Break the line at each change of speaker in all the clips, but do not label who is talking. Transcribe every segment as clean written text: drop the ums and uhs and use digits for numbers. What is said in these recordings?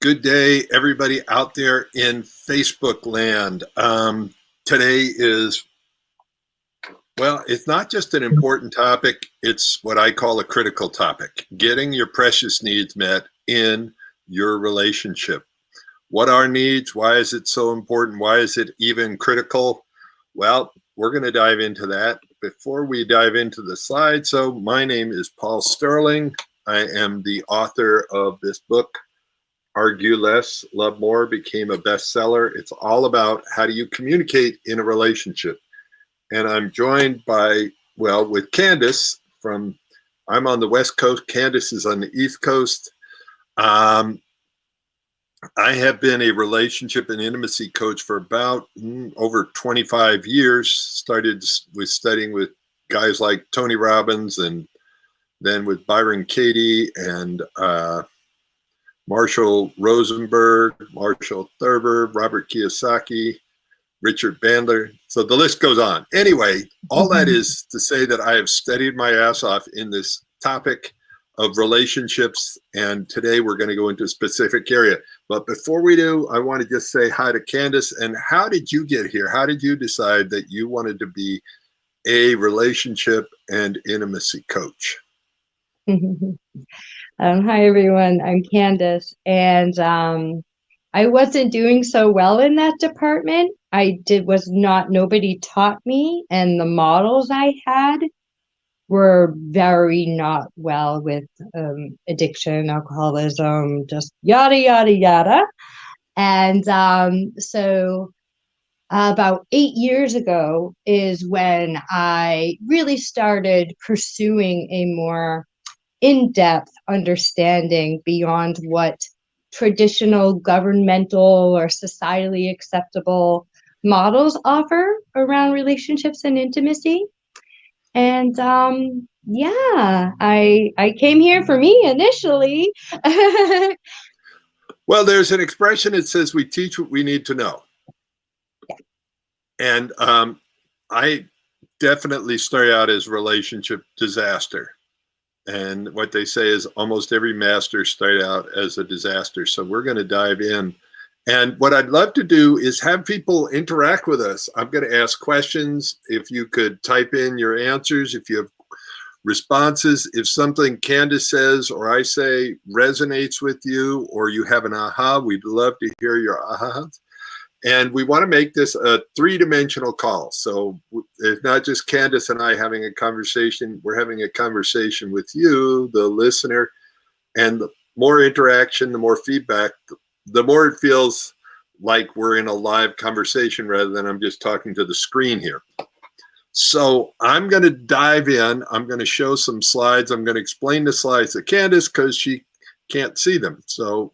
Good day, everybody out there in Facebook land. Today is, well, it's not just an important topic, it's what I call a critical topic, getting your precious needs met in your relationship. What are needs? Why is it so important? Why is it even critical? Well, we're going to dive into that. Before we dive into the slides, so my name is Paul Sterling. I am the author of this book, Argue Less, Love More, became a bestseller. It's all about how do you communicate in a relationship. And I'm joined by, well, with Candace I'm on the West Coast, Candace is on the East Coast. I have been a relationship and intimacy coach for about over 25 years. Started with studying with guys like Tony Robbins, and then with Byron Katie and Marshall Rosenberg, Marshall Thurber, Robert Kiyosaki, Richard Bandler. So the list goes on. Anyway, all that is to say that I have studied my ass off in this topic of relationships, and today we're going to go into a specific area. But before we do, I want to just say hi to Candace. And how did you get here? How did you decide that you wanted to be a relationship and intimacy coach?
Hi, everyone. I'm Candace, and I wasn't doing so well in that department. Nobody taught me, and the models I had were very not well with addiction, alcoholism, just yada, yada, yada. And so about 8 years ago is when I really started pursuing a more in-depth understanding beyond what traditional governmental or societally acceptable models offer around relationships and intimacy. And I came here for me initially.
Well, there's an expression that says we teach what we need to know.
Yeah.
And I definitely started out as relationship disaster. And what they say is almost every master started out as a disaster. So we're going to dive in. And what I'd love to do is have people interact with us. I'm going to ask questions. If you could type in your answers, if you have responses, if something Candace says or I say resonates with you, or you have an aha, we'd love to hear your ahas. And we want to make this a three-dimensional call. So it's not just Candace and I having a conversation. We're having a conversation with you, the listener. And the more interaction, the more feedback, the more it feels like we're in a live conversation rather than I'm just talking to the screen here. So I'm going to dive in. I'm going to show some slides. I'm going to explain the slides to Candace because she can't see them. So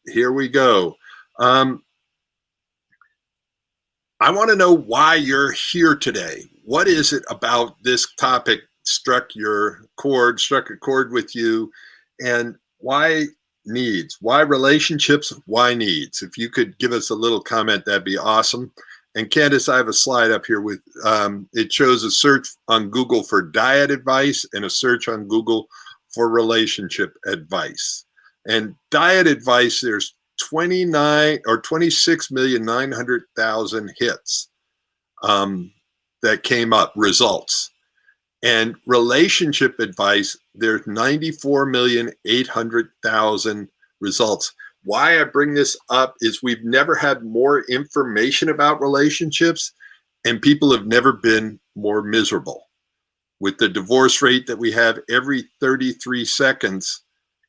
here we go. I want to know why you're here today. What is it about this topic struck a chord with you, and why needs? Why relationships? Why needs? If you could give us a little comment, that'd be awesome. And Candace, I have a slide up here with, it shows a search on Google for diet advice and a search on Google for relationship advice. And diet advice, there's 26,900,000 hits that came up, results. And relationship advice, there's 94,800,000 results. Why I bring this up is we've never had more information about relationships, and people have never been more miserable. With the divorce rate that we have, every 33 seconds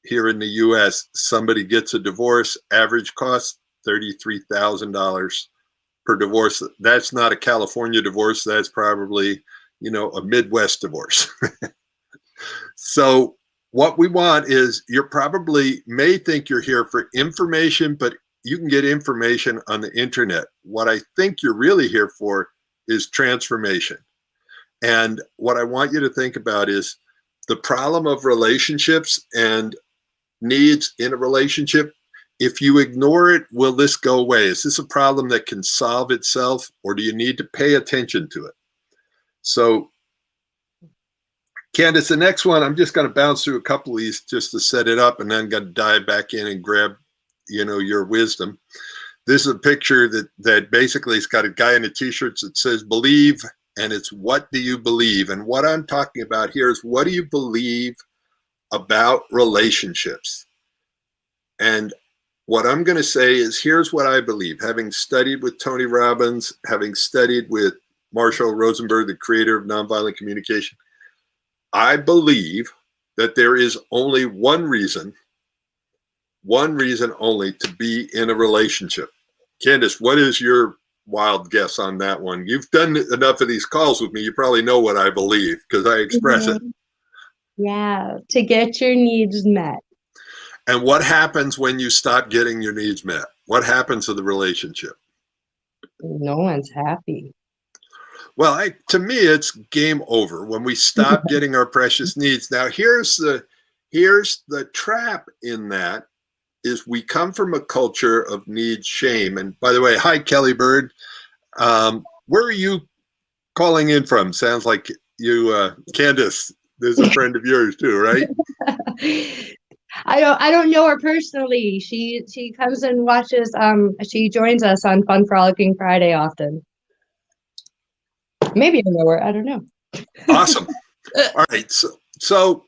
here in the US, somebody gets a divorce. Average cost $33,000 per divorce. That's not a California divorce. That's probably, a Midwest divorce. So what we want is, you probably may think you're here for information, but you can get information on the internet. What I think you're really here for is transformation. And what I want you to think about is the problem of relationships and needs in a relationship. If you ignore it, will this go away? Is this a problem that can solve itself, or do you need to pay attention to it? So Candace, the next one, I'm just going to bounce through a couple of these just to set it up, and then going to dive back in and grab your wisdom. This is a picture that basically has got a guy in a t-shirt that says believe, and it's what do you believe? And what I'm talking about here is what do you believe about relationships? And what I'm going to say is here's what I believe. Having studied with Tony Robbins, having studied with Marshall Rosenberg, the creator of nonviolent communication, I believe that there is only one reason only to be in a relationship. Candace, what is your wild guess on that one? You've done enough of these calls with me. You probably know what I believe because I express it.
Yeah, to get your needs met.
And what happens when you stop getting your needs met? What happens to the relationship?
No one's happy.
Well, to me, it's game over when we stop getting our precious needs. Now, here's the trap in that is we come from a culture of need shame. And by the way, hi, Kelly Bird. Where are you calling in from? Sounds like you, Candace, is a friend of yours too, right?
I don't know her personally. She comes and watches. She joins us on Fun Frolicking Friday often. Maybe I know her. I don't know.
Awesome. All right. So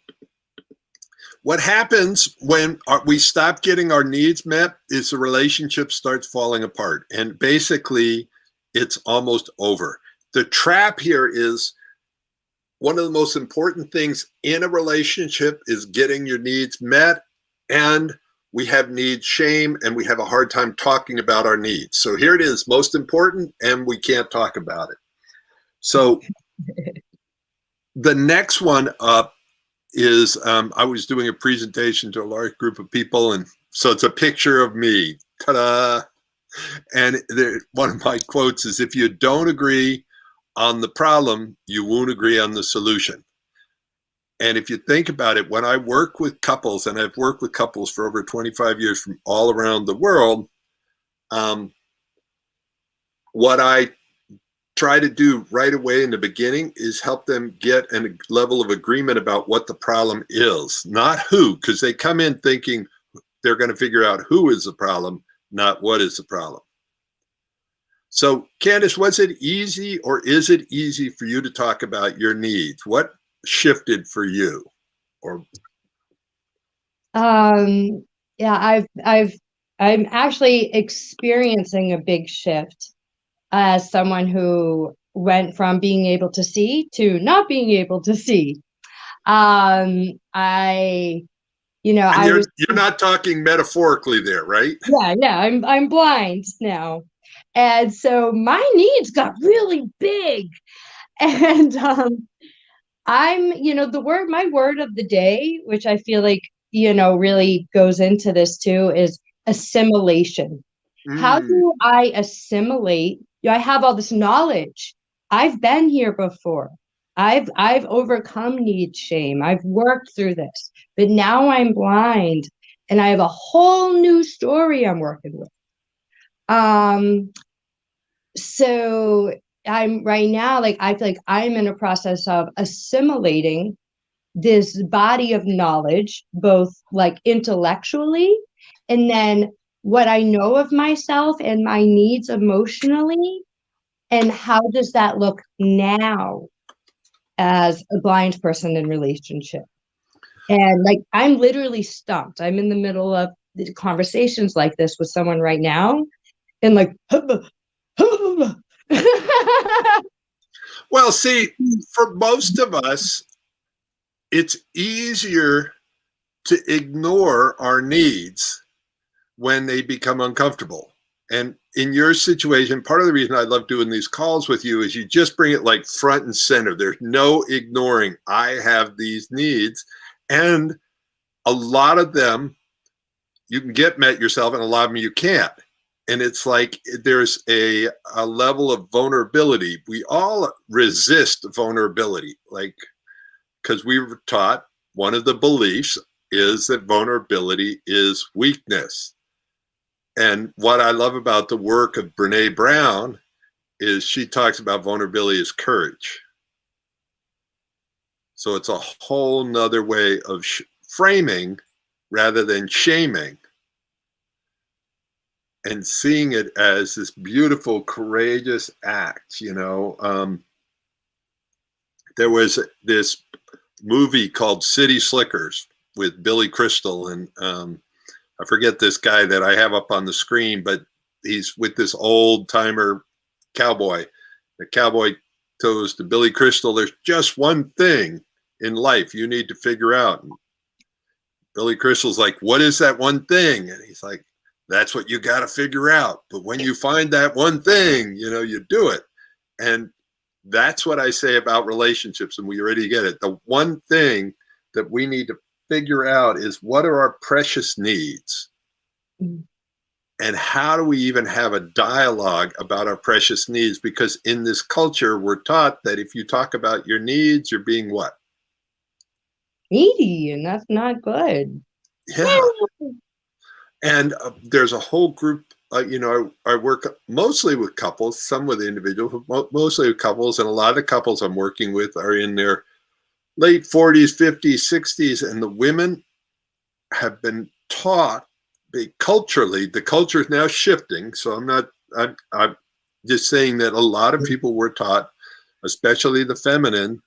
what happens when we stop getting our needs met is the relationship starts falling apart. And basically, it's almost over. The trap here is one of the most important things in a relationship is getting your needs met. And we have need shame and we have a hard time talking about our needs. So here it is, most important, and we can't talk about it. So the next one up is I was doing a presentation to a large group of people, and so it's a picture of me. Ta-da! And one of my quotes is, if you don't agree on the problem, you won't agree on the solution. And if you think about it, when I work with couples, and I've worked with couples for over 25 years from all around the world, what I try to do right away in the beginning is help them get a level of agreement about what the problem is, not who, because they come in thinking they're going to figure out who is the problem, not what is the problem. So, Candace, was it easy or is it easy for you to talk about your needs? What shifted for you? Or
yeah, I'm actually experiencing a big shift as someone who went from being able to see to not being able to see.
you're not talking metaphorically there, right?
Yeah, I'm blind now. And so my needs got really big. And my word of the day, which I feel like, really goes into this too, is assimilation. How do I assimilate? I have all this knowledge. I've been here before. I've overcome need shame. I've worked through this, but now I'm blind and I have a whole new story I'm working with. So I'm right now, like, I feel like I'm in a process of assimilating this body of knowledge, both like intellectually, and then what I know of myself and my needs emotionally, and how does that look now as a blind person in relationship. And like, I'm literally stumped. I'm in the middle of the conversations like this with someone right now, and like,
well, see, for most of us, it's easier to ignore our needs when they become uncomfortable. And in your situation, part of the reason I love doing these calls with you is you just bring it like front and center. There's no ignoring, I have these needs. And a lot of them you can get met yourself, and a lot of them you can't. And it's like there's a level of vulnerability. We all resist vulnerability, like, because we were taught one of the beliefs is that vulnerability is weakness. And what I love about the work of Brené Brown is she talks about vulnerability as courage. So it's a whole nother way of framing rather than shaming. and seeing it as this beautiful, courageous act. There was this movie called City Slickers with Billy Crystal, and I forget this guy that I have up on the screen, but he's with this old timer cowboy. The cowboy goes to Billy Crystal, there's just one thing in life you need to figure out. And Billy Crystal's like, what is that one thing? And he's like, that's what you got to figure out. But when you find that one thing, you do it. And that's what I say about relationships. And we already get it. The one thing that we need to figure out is, what are our precious needs?
Mm.
And how do we even have a dialogue about our precious needs? Because in this culture, we're taught that if you talk about your needs, you're being what?
Needy, and that's not good.
Yeah. And there's a whole group, I work mostly with couples, some with individuals, mostly with couples. And a lot of the couples I'm working with are in their late 40s, 50s, 60s. And the women have been taught, culturally, the culture is now shifting. So I'm just saying that a lot of people were taught, especially the feminine,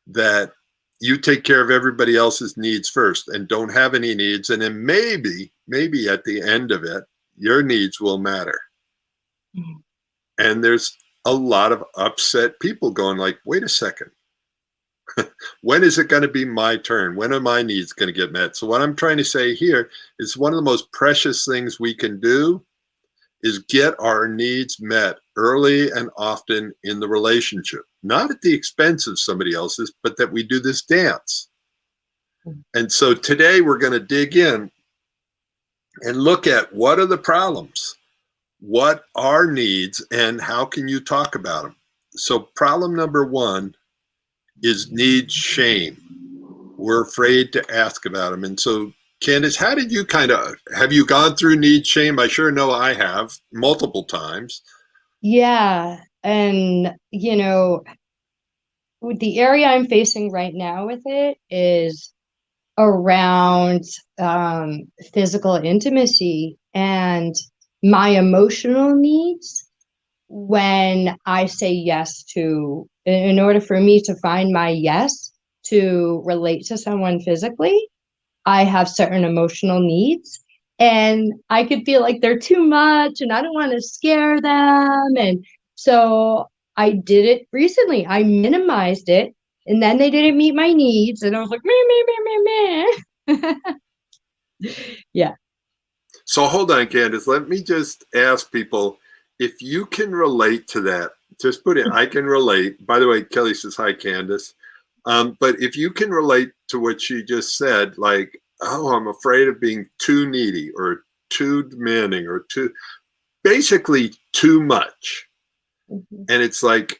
that you take care of everybody else's needs first and don't have any needs. And then maybe at the end of it, your needs will matter.
Mm-hmm.
And there's a lot of upset people going like, wait a second. When is it going to be my turn? When are my needs going to get met? So what I'm trying to say here is, one of the most precious things we can do is get our needs met early and often in the relationship, not at the expense of somebody else's, but that we do this dance. And so today we're going to dig in and look at, what are the problems? What are needs, and how can you talk about them? So problem number one is need shame. We're afraid to ask about them. And so, Candace, how did you have you gone through need shame? I sure know I have, multiple times.
Yeah. And, the area I'm facing right now with it is around physical intimacy and my emotional needs. When I say yes to, in order for me to find my yes to relate to someone physically, I have certain emotional needs, and I could feel like they're too much and I don't want to scare them. And so I did it recently. I minimized it, and then they didn't meet my needs, and I was like, meh, meh, meh, meh. Yeah.
So hold on, Candace. Let me just ask people, if you can relate to that, just put it, I can relate. By the way, Kelly says, hi, Candace. But if you can relate to what she just said, like, oh, I'm afraid of being too needy or too demanding or basically too much.
Mm-hmm.
And it's like,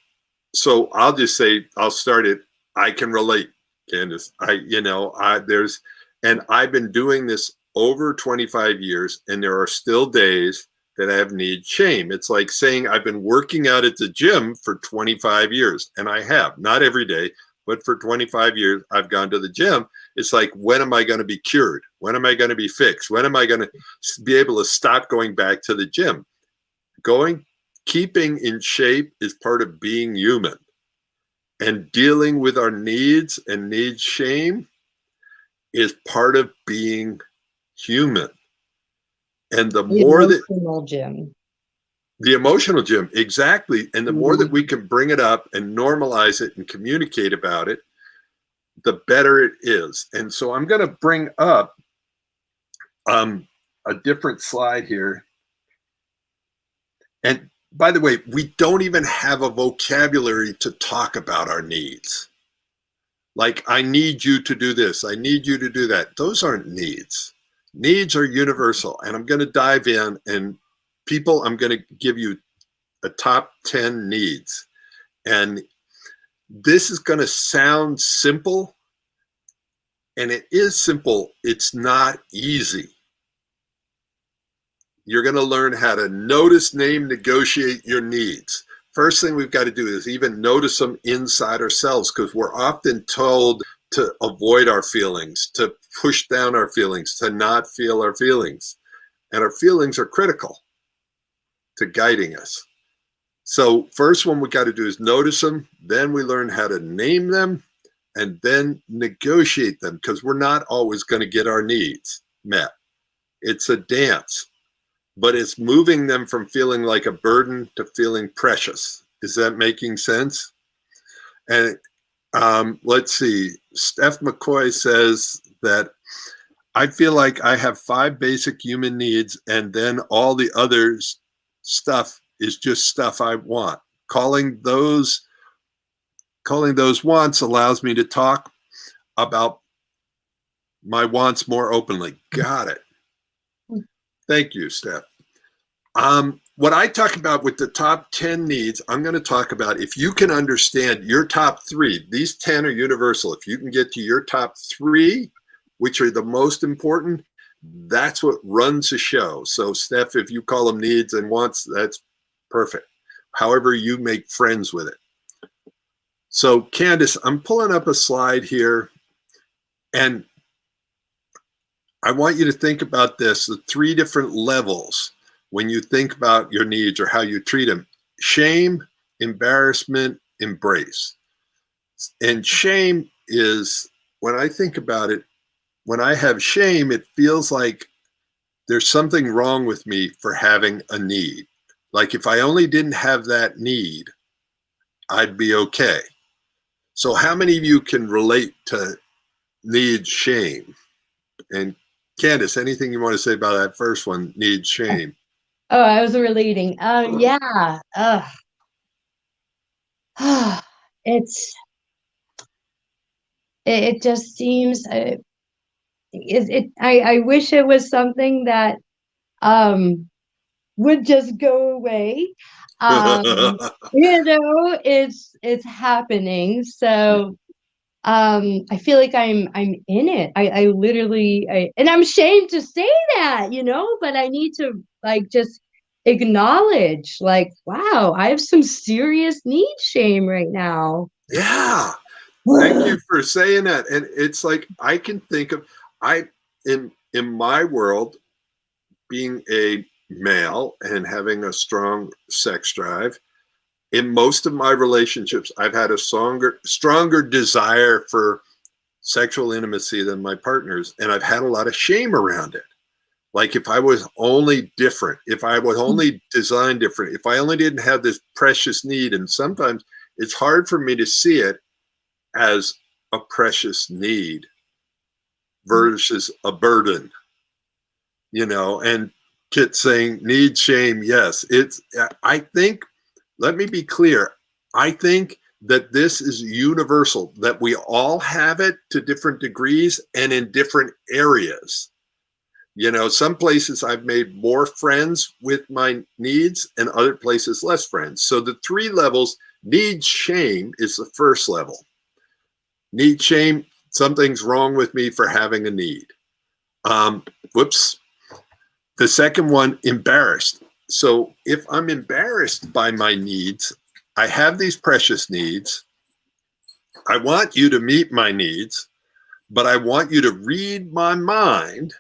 so I'll just say, I'll start it. I can relate, Candace. And I've been doing this over 25 years, and there are still days that I have need shame. It's like saying I've been working out at the gym for 25 years, and I have, not every day, but for 25 years, I've gone to the gym. It's like, when am I going to be cured? When am I going to be fixed? When am I going to be able to stop going back to the gym? Keeping in shape is part of being human. And dealing with our needs and need shame is part of being human. And the more that the emotional gym, exactly. And the more that we can bring it up and normalize it and communicate about it, the better it is. And so I'm going to bring up a different slide here. And by the way, we don't even have a vocabulary to talk about our needs. Like, I need you to do this. I need you to do that. Those aren't needs. Needs are universal. And I'm going to dive in, and people, I'm going to give you a top 10 needs. And this is going to sound simple, and it is simple. It's not easy. You're going to learn how to notice, name, negotiate your needs. First thing we've got to do is even notice them inside ourselves, because we're often told to avoid our feelings, to push down our feelings, to not feel our feelings. And our feelings are critical. to guiding us. So first one we got to do is notice them. Then we learn how to name them and then negotiate them, because we're not always going to get our needs met. It's a dance, but it's moving them from feeling like a burden to feeling precious. Is that making sense? And let's see. Steph McCoy says that I feel like I have 5 basic human needs, and then all the others stuff is just stuff I want. Calling those wants allows me to talk about my wants more openly. Got it. Thank you, Steph. What I talk about with the top 10 needs, I'm going to talk about if you can understand your top 3. These 10 are universal. If you can get to your top 3, which are the most important, that's what runs the show. So, Steph, if you call them needs and wants, that's perfect. However you make friends with it. So, Candace, I'm pulling up a slide here, and I want you to think about this, the 3 different levels when you think about your needs or how you treat them. Shame, embarrassment, embrace. And shame is, when I think about it, when I have shame, it feels like there's something wrong with me for having a need. Like if I only didn't have that need, I'd be okay. So how many of you can relate to need shame? And Candace, anything you want to say about that first one, need shame?
Oh, I was relating. Yeah. It's it just seems I wish it was something that would just go away. Um, it's happening. So I feel like I'm in it. I literally and I'm ashamed to say that, but I need to like just acknowledge like, wow, I have some serious need shame right now.
Yeah. Thank you for saying that. And it's like I can think of in my world, being a male and having a strong sex drive, in most of my relationships, I've had a stronger desire for sexual intimacy than my partners, and I've had a lot of shame around it. Like if I was only different, if I was only designed different, if I only didn't have this precious need, and sometimes it's hard for me to see it as a precious need versus a burden, and Kit saying need shame. Yes, I think, let me be clear. I think that this is universal, that we all have it to different degrees and in different areas. Some places I've made more friends with my needs and other places less friends. So the 3 levels, need shame is the first level. Need shame, something's wrong with me for having a need. The second one, embarrassed. So if I'm embarrassed by my needs, I have these precious needs. I want you to meet my needs, but I want you to read my mind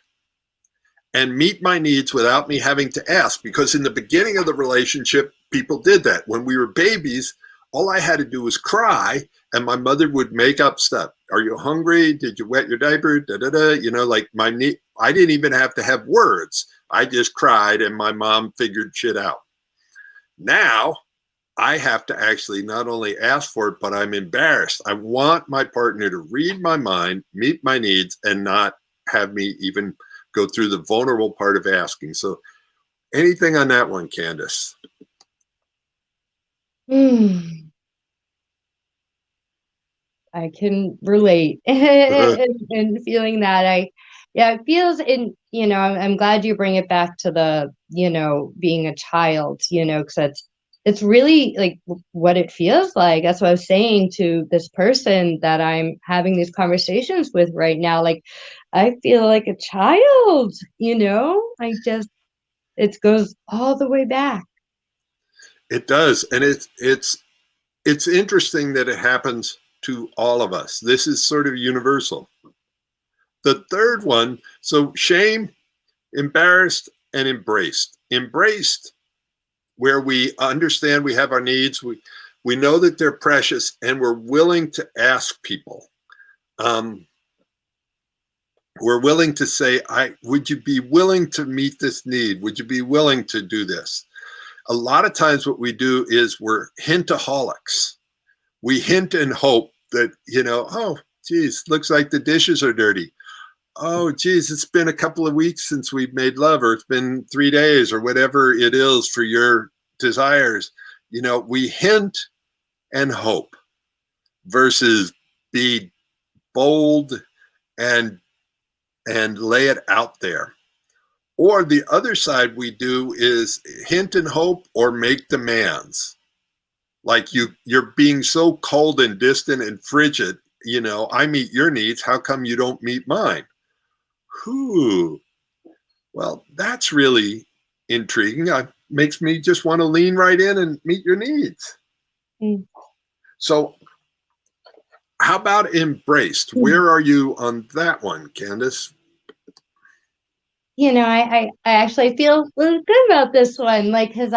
and meet my needs without me having to ask. Because in the beginning of the relationship, people did that. When we were babies, all I had to do was cry, and my mother would make up stuff. Are you hungry? Did you wet your diaper? Da, da, da. Like I didn't even have to have words. I just cried, and my mom figured shit out. Now, I have to actually not only ask for it, but I'm embarrassed. I want my partner to read my mind, meet my needs, and not have me even go through the vulnerable part of asking. So anything on that one, Candace?
I can relate and feeling that it feels I'm glad you bring it back to the, being a child, because it's really like what it feels like. That's what I was saying to this person that I'm having these conversations with right now. Like, I feel like a child, it goes all the way back.
It does. And it's interesting that it happens to all of us. This is sort of universal. The third one, so shame, embarrassed, and embraced. Embraced, where we understand we have our needs, we know that they're precious, and we're willing to ask people. We're willing to say, would you be willing to meet this need? Would you be willing to do this? A lot of times what we do is we're hintaholics. We hint and hope that, oh, geez, looks like the dishes are dirty. Oh, geez, it's been a couple of weeks since we've made love, or it's been 3 days, or whatever it is for your desires. We hint and hope versus be bold and lay it out there. Or the other side we do is hint and hope or make demands. Like you're being so cold and distant and frigid, I meet your needs, how come you don't meet mine? Well, that's really intriguing. It makes me just want to lean right in and meet your needs.
Mm.
So how about embraced? Where are you on that one, Candace?
I actually feel really good about this one, like, because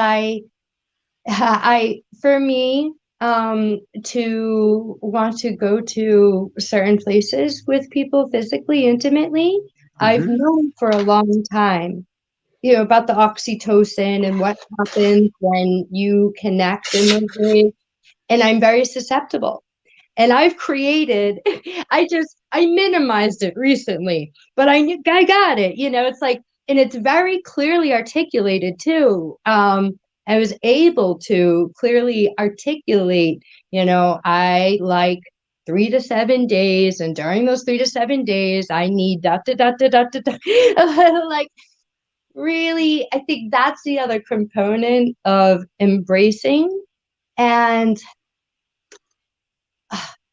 for me, to want to go to certain places with people physically, intimately, I've known for a long time, about the oxytocin and what happens when you connect in those ways. And I'm very susceptible. And I've created, I minimized it recently, but I got it, it's like, and it's very clearly articulated too. I was able to clearly articulate, I like 3 to 7 days, and during those 3 to 7 days, I need dot, dot, dot, dot, dot, dot. Like, really, I think that's the other component of embracing, and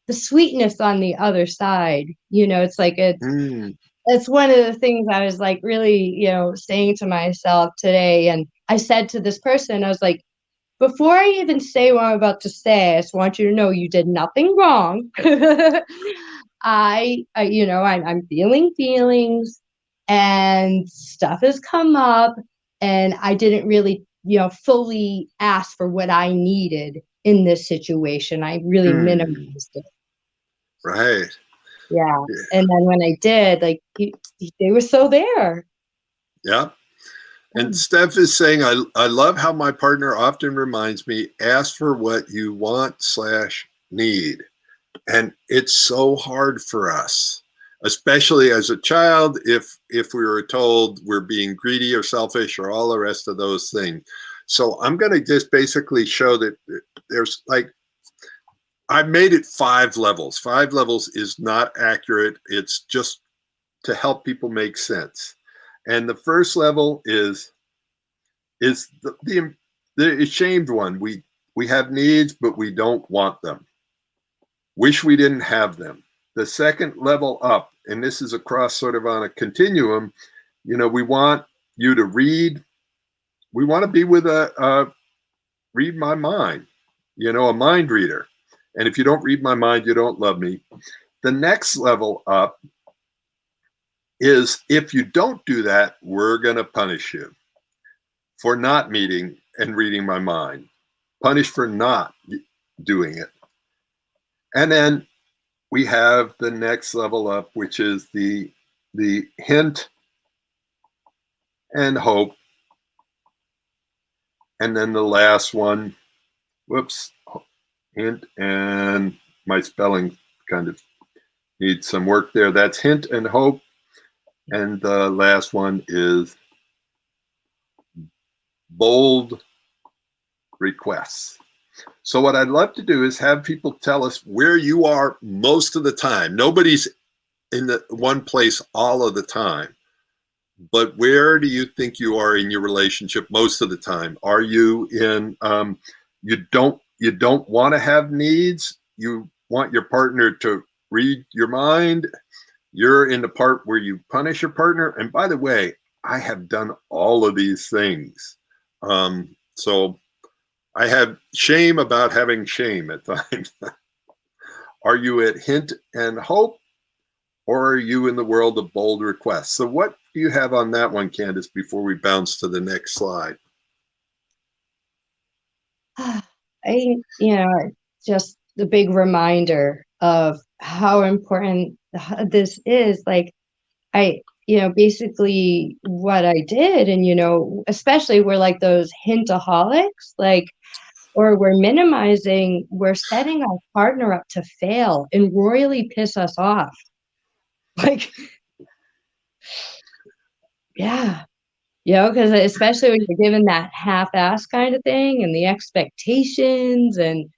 the sweetness on the other side. It's like it's one of the things I was like really, saying to myself today. And I said to this person, I was like, before I even say what I'm about to say, I just want you to know you did nothing wrong. I'm feeling feelings, and stuff has come up, and I didn't really, fully ask for what I needed in this situation. I really minimized it.
Right.
Yeah. And then when I did, like, they were so there.
Yeah. And Steph is saying, I love how my partner often reminds me, ask for what you want/need. And it's so hard for us, especially as a child, if we were told we're being greedy or selfish or all the rest of those things. So I'm going to just basically show that there's I made it 5 levels. 5 levels is not accurate. It's just to help people make sense. And the first level is the ashamed one. We have needs, but we don't want them. Wish we didn't have them. The second level up, and this is across sort of on a continuum, we want you to read. We want to be with read my mind, a mind reader. And if you don't read my mind, you don't love me. The next level up is, if you don't do that, we're going to punish you for not meeting and reading my mind. Punish for not doing it. And then we have the next level up, which is the hint and hope. And then the last one, hint, and my spelling kind of needs some work there. That's hint and hope. And the last one is bold requests. So what I'd love to do is have people tell us where you are most of the time. Nobody's in the one place all of the time, but where do you think you are in your relationship most of the time? Are you in you don't want to have needs? You want your partner to read your mind? You're in the part where you punish your partner. And by the way, I have done all of these things. So I have shame about having shame at times. Are you at hint and hope, or are you in the world of bold requests? So what do you have on that one, Candace, before we bounce to the next slide?
Just the big reminder of how important this is. Like, basically what I did, and, especially we're like those hintaholics, like, or we're setting our partner up to fail and royally piss us off. Like, yeah. Because especially when you're given that half-ass kind of thing and the expectations and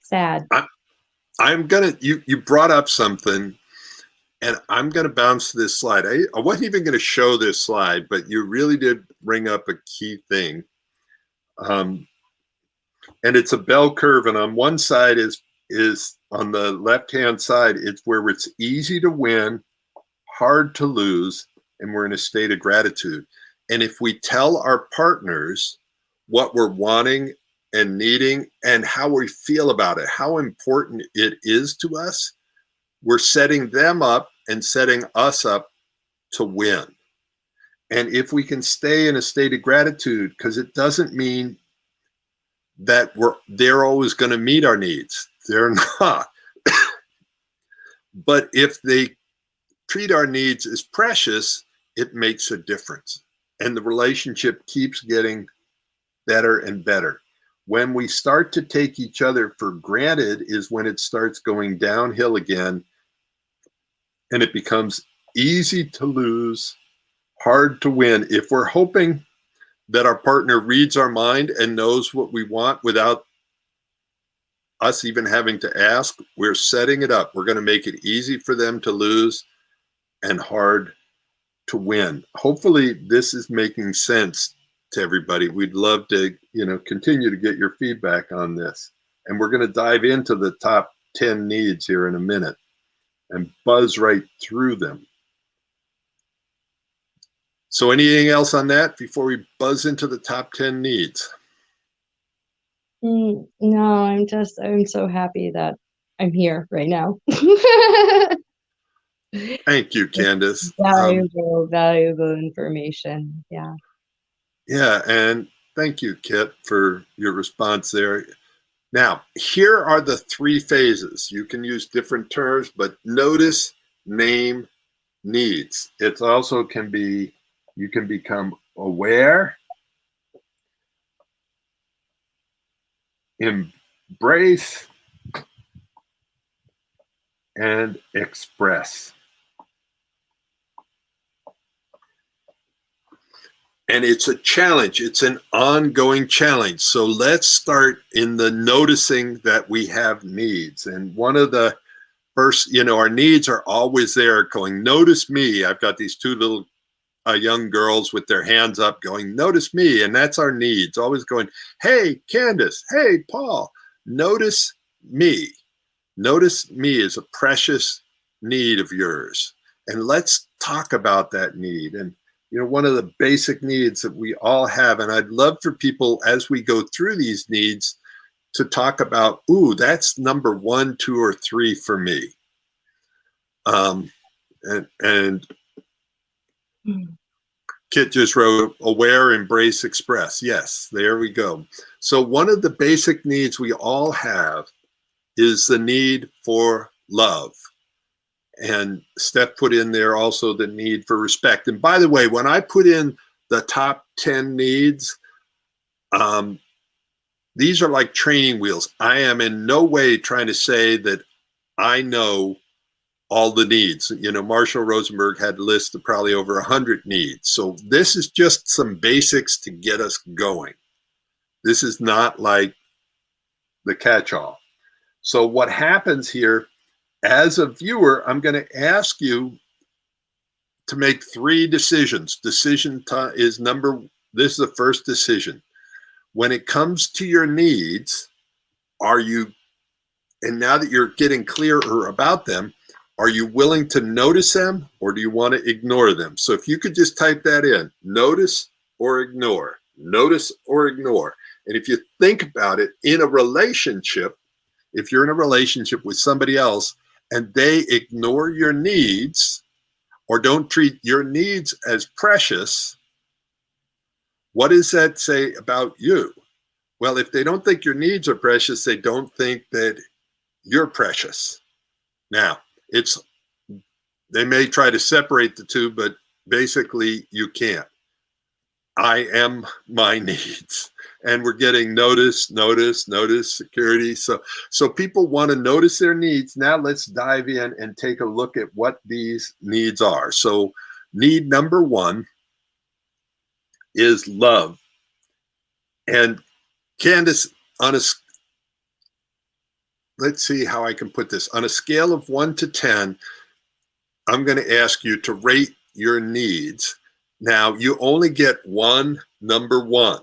sad.
I'm gonna you brought up something, and I'm gonna bounce this slide. I wasn't even gonna show this slide, but you really did bring up a key thing. And it's a bell curve, and on one side is on the left hand side, it's where it's easy to win, hard to lose, and we're in a state of gratitude. And if we tell our partners what we're wanting and needing and how we feel about it, how important it is to us, we're setting them up and setting us up to win. And if we can stay in a state of gratitude, because it doesn't mean that they're always going to meet our needs. They're not. But if they treat our needs as precious, it makes a difference. And the relationship keeps getting better and better. When we start to take each other for granted is when it starts going downhill again, and it becomes easy to lose, hard to win. If we're hoping that our partner reads our mind and knows what we want without us even having to ask, we're setting it up. We're going to make it easy for them to lose and hard to win. Hopefully this is making sense to everybody. We'd love to, continue to get your feedback on this. And we're going to dive into the top 10 needs here in a minute and buzz right through them. So anything else on that before we buzz into the top 10 needs?
No, I'm so happy that I'm here right now.
Thank you, Candace.
Valuable information. Yeah.
Yeah, and thank you, Kit, for your response there. Now, here are the 3 phases. You can use different terms, but notice, name, needs. It also can be, you can become aware, embrace, and express. And it's a challenge. It's an ongoing challenge. So let's start in the noticing that we have needs. And one of the first, our needs are always there going, notice me. I've got these 2 little young girls with their hands up going, notice me. And that's our needs, always going, hey, Candace, hey, Paul, notice me. Notice me is a precious need of yours. And let's talk about that need. And one of the basic needs that we all have, and I'd love for people as we go through these needs to talk about, ooh, that's number 1, 2, or 3 for me. And Kit just wrote aware, embrace, express. Yes, there we go. So one of the basic needs we all have is the need for love. And Steph put in there also the need for respect. And by the way, when I put in the top 10 needs, these are like training wheels. I am in no way trying to say that I know all the needs. Marshall Rosenberg had a list of probably over 100 needs. So this is just some basics to get us going. This is not like the catch-all. So what happens here, as a viewer, I'm going to ask you to make 3 decisions. This is the first decision. When it comes to your needs, and now that you're getting clearer about them, are you willing to notice them or do you want to ignore them? So if you could just type that in, notice or ignore, notice or ignore. And if you think about it in a relationship, if you're in a relationship with somebody else and they ignore your needs or don't treat your needs as precious, What does that say about you? Well, if they don't think your needs are precious, they don't think that you're precious. Now, they may try to separate the two, but basically you can't. I am my needs. And we're getting notice, security. So people want to notice their needs. Now let's dive in and take a look at what these needs are. So need number one is love. And Candace, let's see how I can put this. On a scale of 1 to 10, I'm going to ask you to rate your needs. Now, you only get one number one.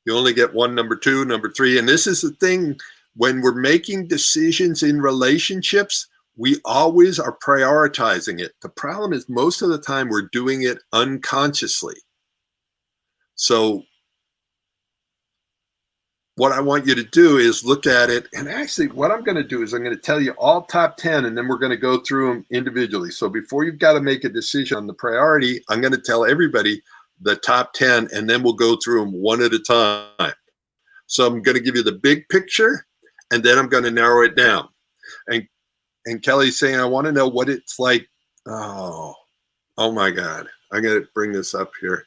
You only get one number two, number three. And this is the thing, when we're making decisions in relationships, we always are prioritizing it. The problem is most of the time we're doing it unconsciously. So what I want you to do is look at it. And actually what I'm going to do is I'm going to tell you all top 10, and then we're going to go through them individually. So before you've got to make a decision on the priority, I'm going to tell everybody the top 10, and then we'll go through them one at a time. So I'm going to give you the big picture, and then I'm going to narrow it down. And Kelly's saying, I want to know what it's like. Oh my God. I'm going to bring this up here.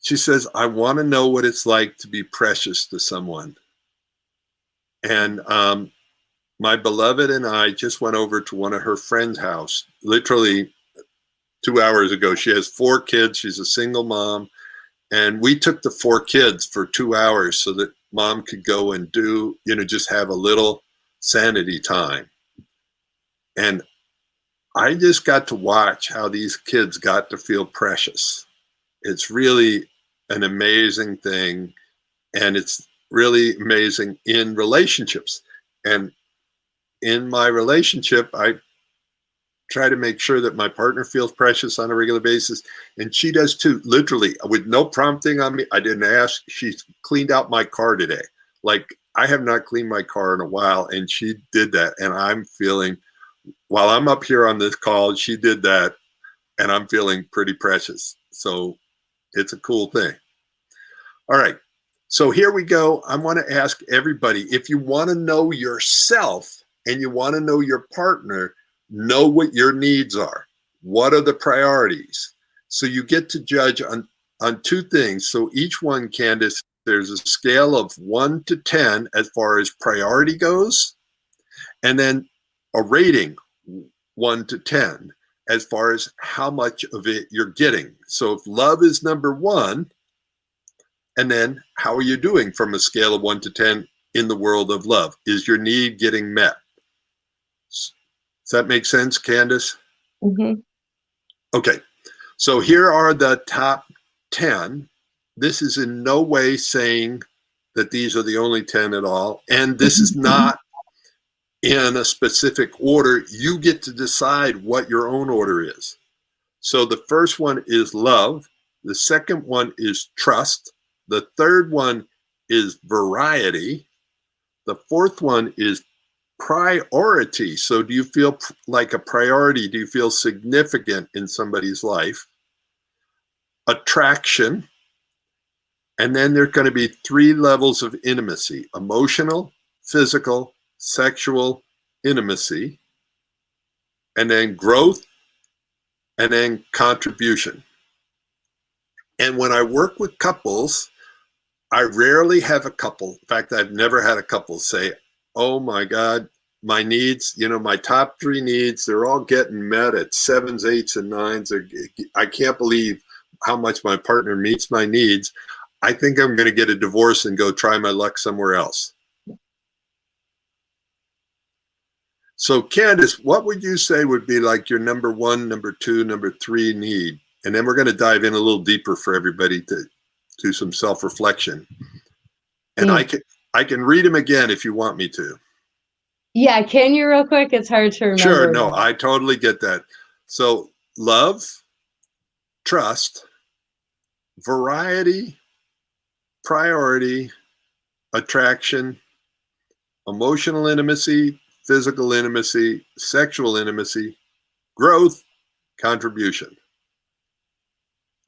She says, I want to know what it's like to be precious to someone. And my beloved and I just went over to one of her friends' house, literally 2 hours ago. She has 4 kids. She's a single mom. And we took the 4 kids for 2 hours so that mom could go and do, just have a little sanity time. And I just got to watch how these kids got to feel precious. It's really an amazing thing. And it's really amazing in relationships. And in my relationship, I try to make sure that my partner feels precious on a regular basis. And she does too, literally, with no prompting on me. I didn't ask. She cleaned out my car today. Like, I have not cleaned my car in a while, and she did that. And I'm feeling, while I'm up here on this call, she did that, and I'm feeling pretty precious. So it's a cool thing. All right. So here we go. I want to ask everybody, if you want to know yourself and you want to know your partner, know what your needs are. What are the priorities? So you get to judge on 2 things. So each one, Candace, there's a scale of 1 to 10 as far as priority goes, and then a rating 1 to 10 as far as how much of it you're getting. So if love is number 1, and then how are you doing from a scale of 1 to 10 in the world of love? Is your need getting met? Does that make sense, Candace?
Mm-hmm.
Okay, so here are the top 10. This is in no way saying that these are the only 10 at all. And this is not in a specific order. You get to decide what your own order is. So the first one is love. The second one is trust. The third one is variety. The fourth one is priority. So do you feel like a priority? Do you feel significant in somebody's life? Attraction. And then there's going to be 3 levels of intimacy: emotional, physical, sexual intimacy, and then growth, and then contribution. And when I work with couples, I rarely have a couple. In fact, I've never had a couple say, oh my God, my needs, my top 3 needs, they're all getting met at 7s, 8s, and 9s. I can't believe how much my partner meets my needs. I think I'm going to get a divorce and go try my luck somewhere else. So Candace, what would you say would be like your number 1, number 2, number 3 need? And then we're going to dive in a little deeper for everybody to do some self-reflection. And I can read them again if you want me to.
Yeah, can you real quick? It's hard to remember.
Sure, no, I totally get that. So love, trust, variety, priority, attraction, emotional intimacy, physical intimacy, sexual intimacy, growth, contribution.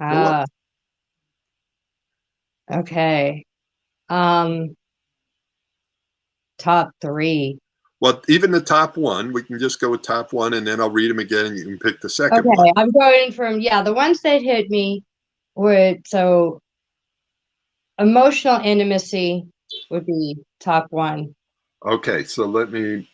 You're welcome.
Ah, okay. Um, top three.
Well, even the top one, we can just go with top one, and then I'll read them again, and you can pick the second one.
Okay, I'm going from, yeah, the ones that hit me were, so emotional intimacy would be top one.
Okay, so let me.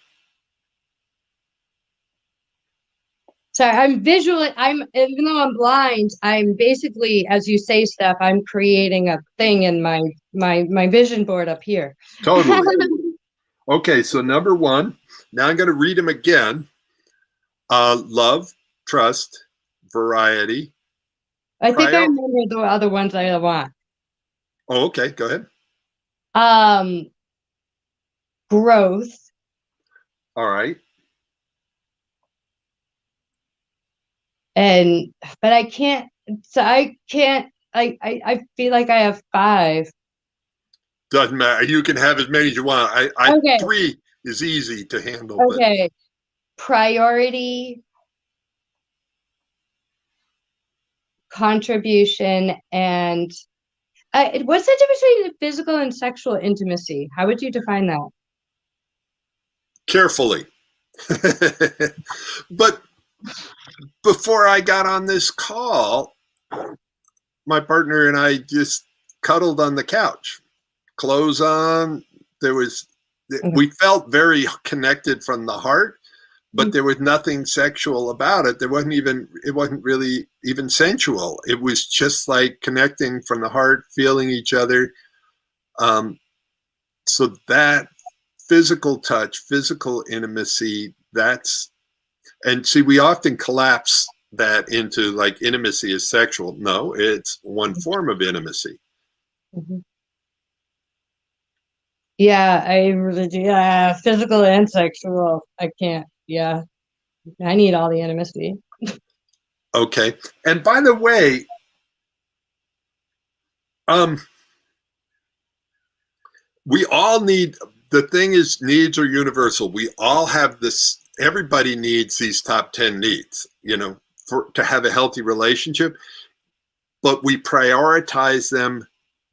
So even though I'm blind, I'm basically, as you say, Steph, I'm creating a thing in my vision board up here.
Totally. Okay, so number one, now I'm going to read them again. Love, trust, variety,
I think I
prior.
remember the other ones I want.
Oh, okay, go ahead.
Um, growth
All right.
and but I can't. So I can't. I feel like I have five.
Doesn't matter. You can have as many as you want.
Okay.
Three is easy to handle, but
Okay. Priority, contribution, and what's the difference between physical and sexual intimacy? How would you define that?
carefully. But before I got on this call, my partner and I just cuddled on the couch, clothes on. There was, we felt very connected from the heart, but there was nothing sexual about it. It wasn't really even sensual. It was just like connecting from the heart, feeling each other. So that physical touch, physical intimacy, and see, we often collapse that into like intimacy is sexual. No, it's one form of intimacy.
Mhm. Yeah, I really do. Yeah, physical and sexual. I can't. Yeah, I need all the intimacy.
Okay. And by the way, um, we all need, the thing is, needs are universal. We all have this, everybody needs these top 10 needs, to have a healthy relationship, but we prioritize them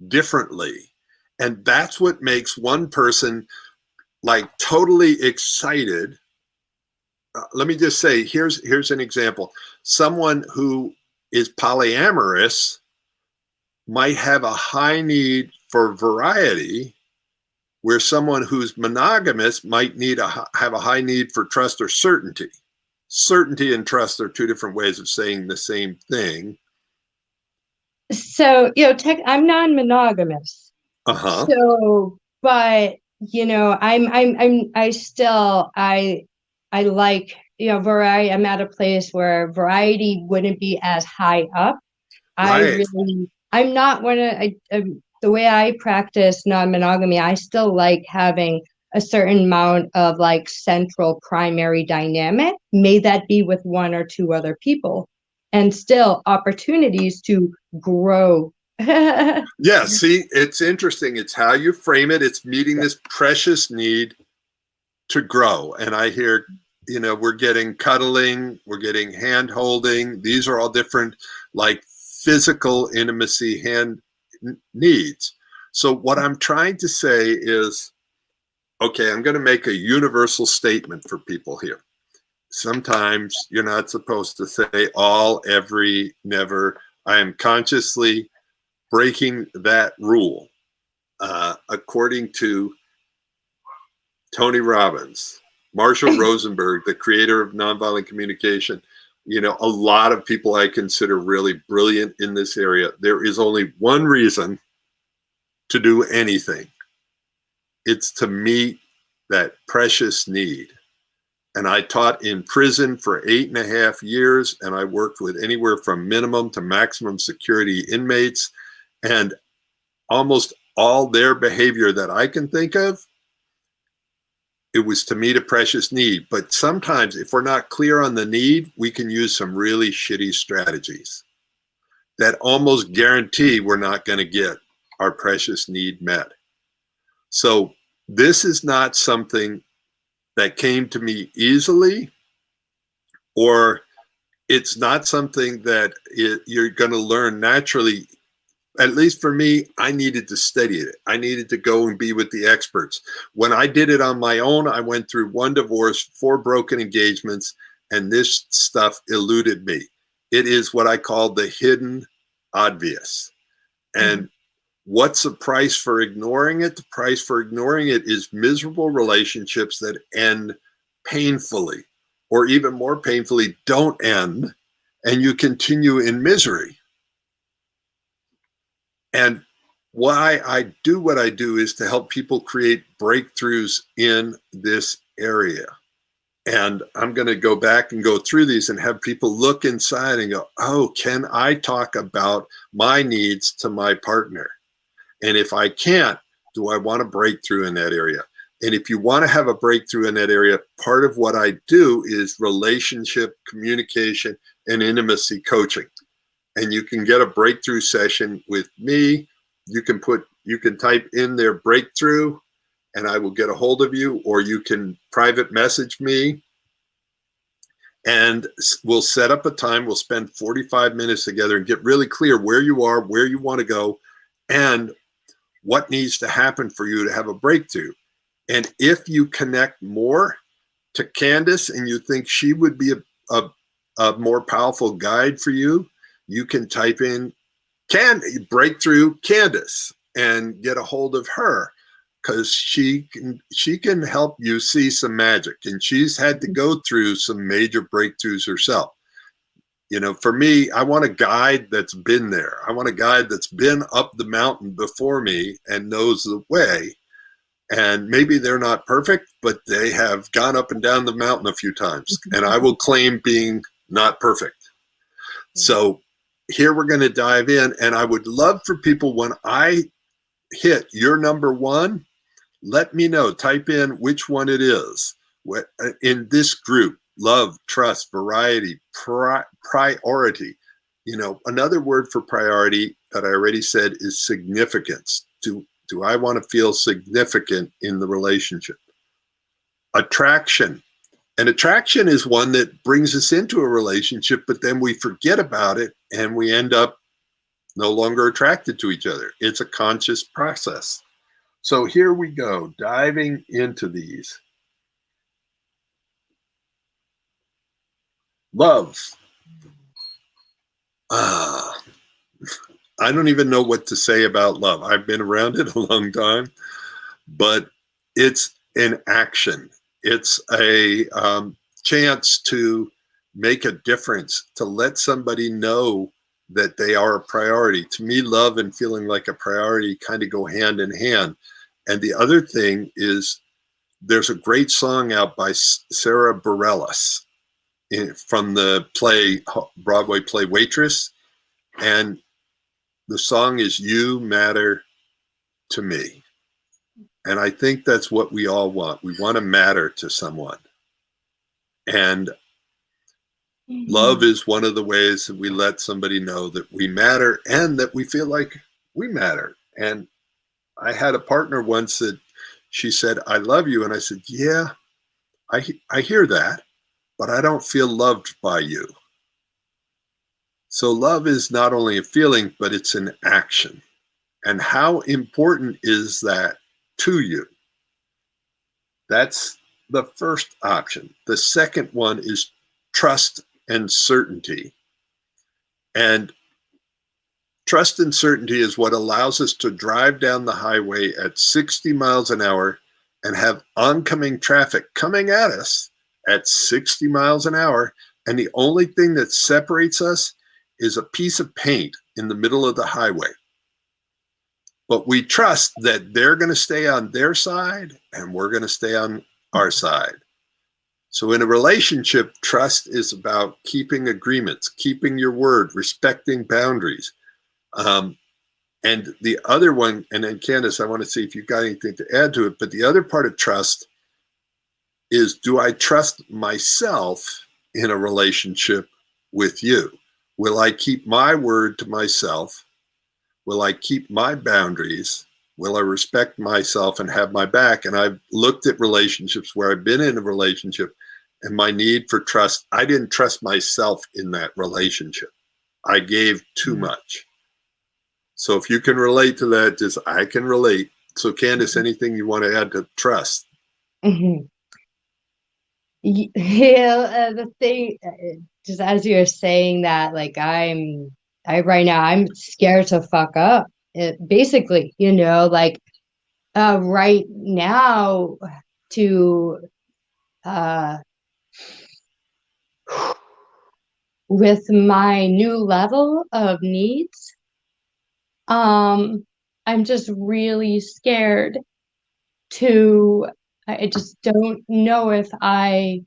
differently. And that's what makes one person like totally excited. Let me just say, here's an example. Someone who is polyamorous might have a high need for variety, where someone who's monogamous might have a high need for trust or certainty. Certainty and trust are two different ways of saying the same thing.
So, I'm non-monogamous.
Uh-huh.
So, but I like, variety. I'm at a place where variety wouldn't be as high up.
Right.
I'm not one of, the way I practice non-monogamy, I still like having a certain amount of like central primary dynamic. May that be with one or two other people, and still opportunities to grow.
Yeah, see, it's interesting. It's how you frame it. It's meeting this precious need to grow. And I hear, we're getting cuddling, we're getting hand holding. These are all different, like physical intimacy hand needs. So what I'm trying to say is, okay, I'm going to make a universal statement for people here. Sometimes you're not supposed to say all, every, never. I am consciously breaking that rule. According to Tony Robbins, Marshall Rosenberg, the creator of nonviolent communication, a lot of people I consider really brilliant in this area. There is only one reason to do anything. It's to meet that precious need. And I taught in prison for 8.5 years, and I worked with anywhere from minimum to maximum security inmates, and almost all their behavior that I can think of, it was to meet a precious need. But sometimes if we're not clear on the need, we can use some really shitty strategies that almost guarantee we're not going to get our precious need met. So this is not something that came to me easily, or it's not something that you're going to learn naturally. At least for me, I needed to study it. I needed to go and be with the experts. When I did it on my own, I went through 1 divorce, 4 broken engagements, and this stuff eluded me. It is what I call the hidden obvious. And what's the price for ignoring it? The price for ignoring it is miserable relationships that end painfully, or even more painfully, don't end, and you continue in misery. And why I do what I do is to help people create breakthroughs in this area. And I'm going to go back and go through these and have people look inside and go, oh, can I talk about my needs to my partner? And if I can't, do I want a breakthrough in that area? And if you want to have a breakthrough in that area, part of what I do is relationship, communication, and intimacy coaching. And you can get a breakthrough session with me. You can type in their breakthrough and I will get a hold of you, or you can private message me and we'll set up a time. We'll spend 45 minutes together and get really clear where you are, where you want to go, and what needs to happen for you to have a breakthrough. And if you connect more to Candace and you think she would be a more powerful guide for you, you can type in breakthrough Candace and get a hold of her, because she can help you see some magic. And she's had to go through some major breakthroughs herself. You know, for me, I want a guide that's been there. I want a guide that's been up the mountain before me and knows the way. And maybe they're not perfect, but they have gone up and down the mountain a few times. And I will claim being not perfect. So here we're going to dive in. And I would love for people, when I hit your number 1, let me know. Type in which one it is. In this group: love, trust, variety, priority. You know, another word for priority that I already said is significance. Do I want to feel significant in the relationship? Attraction. And attraction is one that brings us into a relationship, but then we forget about it and we end up no longer attracted to each other. It's a conscious process. So here we go, diving into these. Love. I don't even know what to say about love. I've been around it a long time, but it's an action. It's a chance to make a difference, to let somebody know that they are a priority. To me, love and feeling like a priority kind of go hand in hand. And the other thing is, there's a great song out by Sara Bareilles from the Broadway play Waitress. And the song is "You Matter to Me." And I think that's what we all want. We want to matter to someone. And love is one of the ways that we let somebody know that we matter and that we feel like we matter. And I had a partner once that she said, "I love you." And I said, "Yeah, I hear that, but I don't feel loved by you." So love is not only a feeling, but it's an action. And how important is that to you? That's the first option. The second one is trust and certainty. And trust and certainty is what allows us to drive down the highway at 60 miles an hour and have oncoming traffic coming at us at 60 miles an hour. And the only thing that separates us is a piece of paint in the middle of the highway. But we trust that they're going to stay on their side and we're going to stay on our side. So in a relationship, trust is about keeping agreements, keeping your word, respecting boundaries. And the other one, and then Candace, I want to see if you've got anything to add to it, but the other part of trust is, do I trust myself in a relationship with you? Will I keep my word to myself? Will I keep my boundaries? Will I respect myself and have my back? And I've looked at relationships where I've been in a relationship and my need for trust. I didn't trust myself in that relationship. I gave too much. So if you can relate to that, just I can relate. So Candace, anything you want to add to trust?
Mhm. Yeah, the thing, just as you're saying that, like right now, I'm scared to fuck up. Basically, like right now to uh with my new level of needs, I'm just really scared to, I just don't know if I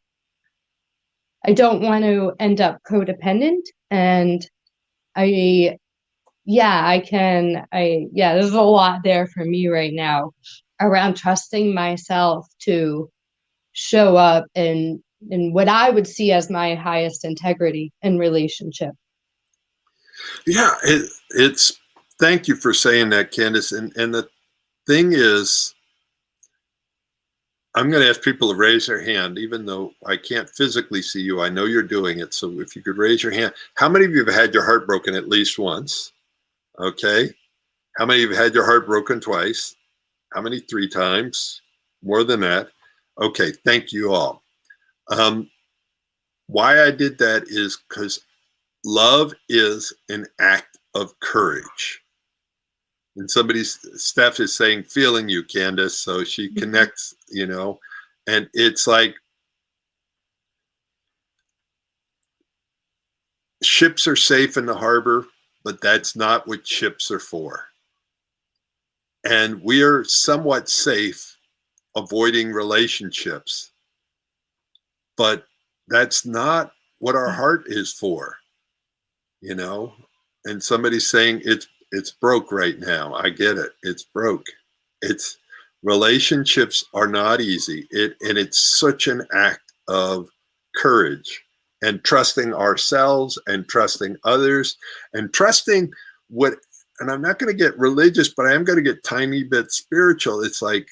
don't want to end up codependent. And I, yeah, there's a lot there for me right now around trusting myself to show up in what I would see as my highest integrity in relationship.
Yeah, it's thank you for saying that, Candace. And the thing is, I'm going to ask people to raise their hand, even though I can't physically see you. I know you're doing it. So if you could raise your hand, how many of you have had your heart broken at least once? Okay. How many of you have had your heart broken twice? How many? 3 times? More than that? Okay. Thank you all. Why I did that is because love is an act of courage. And Steph is saying, feeling you, Candace. So she connects, and it's like ships are safe in the harbor, but that's not what ships are for. And we are somewhat safe avoiding relationships, but that's not what our heart is for, And somebody's saying it's broke right now. I get it. It's broke. It's Relationships are not easy. And it's such an act of courage and trusting ourselves and trusting others and trusting what, and I'm not going to get religious, but I am going to get tiny bit spiritual. It's like,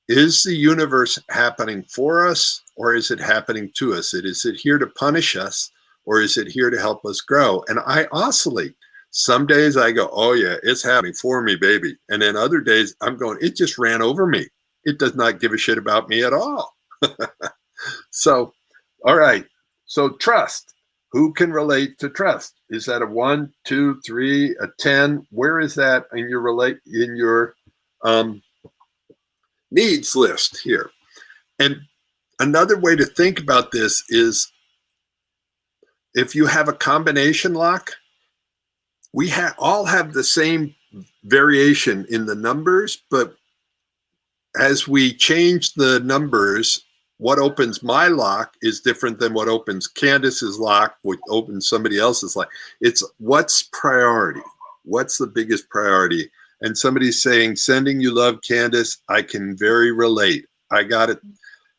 is the universe happening for us or is it happening to us? Is it here to punish us or is it here to help us grow? And I oscillate. Some days I go, oh yeah, it's happening for me, baby. And then other days I'm going, it just ran over me. It does not give a shit about me at all. So, all right. So trust. Who can relate to trust? Is that a 1, 2, 3, a 10? Where is that in your needs list here? And another way to think about this is if you have a combination lock, we all have the same variation in the numbers, but as we change the numbers, what opens my lock is different than what opens Candace's lock, what opens somebody else's lock. It's what's priority? What's the biggest priority? And somebody's saying, sending you love, Candace, I can very relate. I got it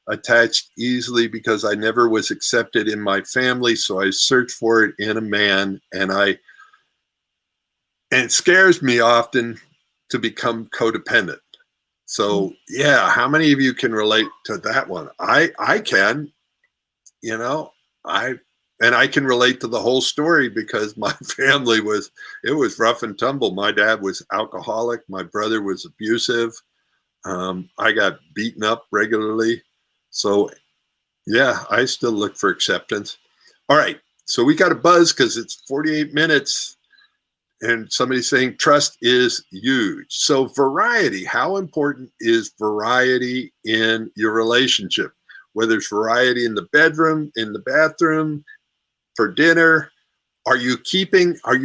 attached easily because I never was accepted in my family. So I searched for it in a man, and it scares me often to become codependent. So yeah, how many of you can relate to that one? I can, I can relate to the whole story because my family was rough and tumble. My dad was alcoholic. My brother was abusive. I got beaten up regularly. So yeah, I still look for acceptance. All right. So we got a buzz because it's 48 minutes. And somebody's saying trust is huge. So variety, how important is variety in your relationship? Whether it's variety in the bedroom, in the bathroom, for dinner, are you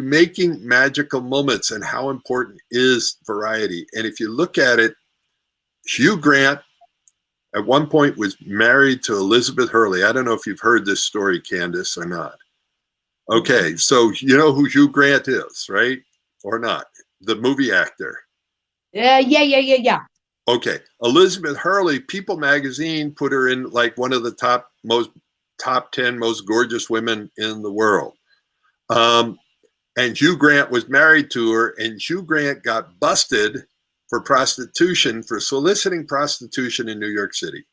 making magical moments, and how important is variety? And if you look at it, Hugh Grant at one point was married to Elizabeth Hurley. I don't know if you've heard this story, Candace, or not. Okay, so you know who Hugh Grant is, right? Or not? The movie actor.
Yeah.
Okay, Elizabeth Hurley, People magazine put her in like one of the top 10 most gorgeous women in the world. And Hugh Grant was married to her, and Hugh Grant got busted for prostitution, for soliciting prostitution in New York City.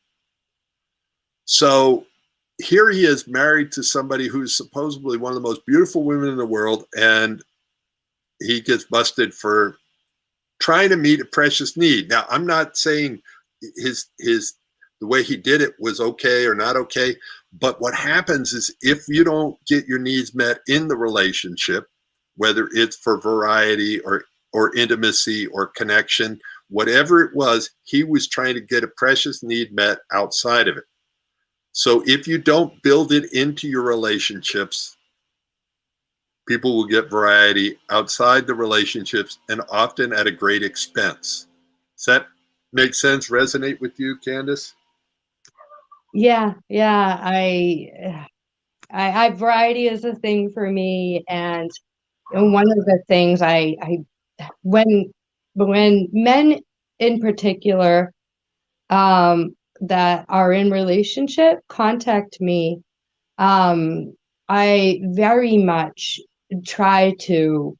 So here he is married to somebody who's supposedly one of the most beautiful women in the world, and he gets busted for trying to meet a precious need. Now, I'm not saying the way he did it was okay or not okay, but what happens is if you don't get your needs met in the relationship, whether it's for variety or intimacy or connection, whatever it was, he was trying to get a precious need met outside of it. So if you don't build it into your relationships, people will get variety outside the relationships and often at a great expense. Does that make sense? Resonate with you, Candace?
Yeah, yeah. I variety is a thing for me, and one of the things when men in particular that are in relationship contact me, I very much try to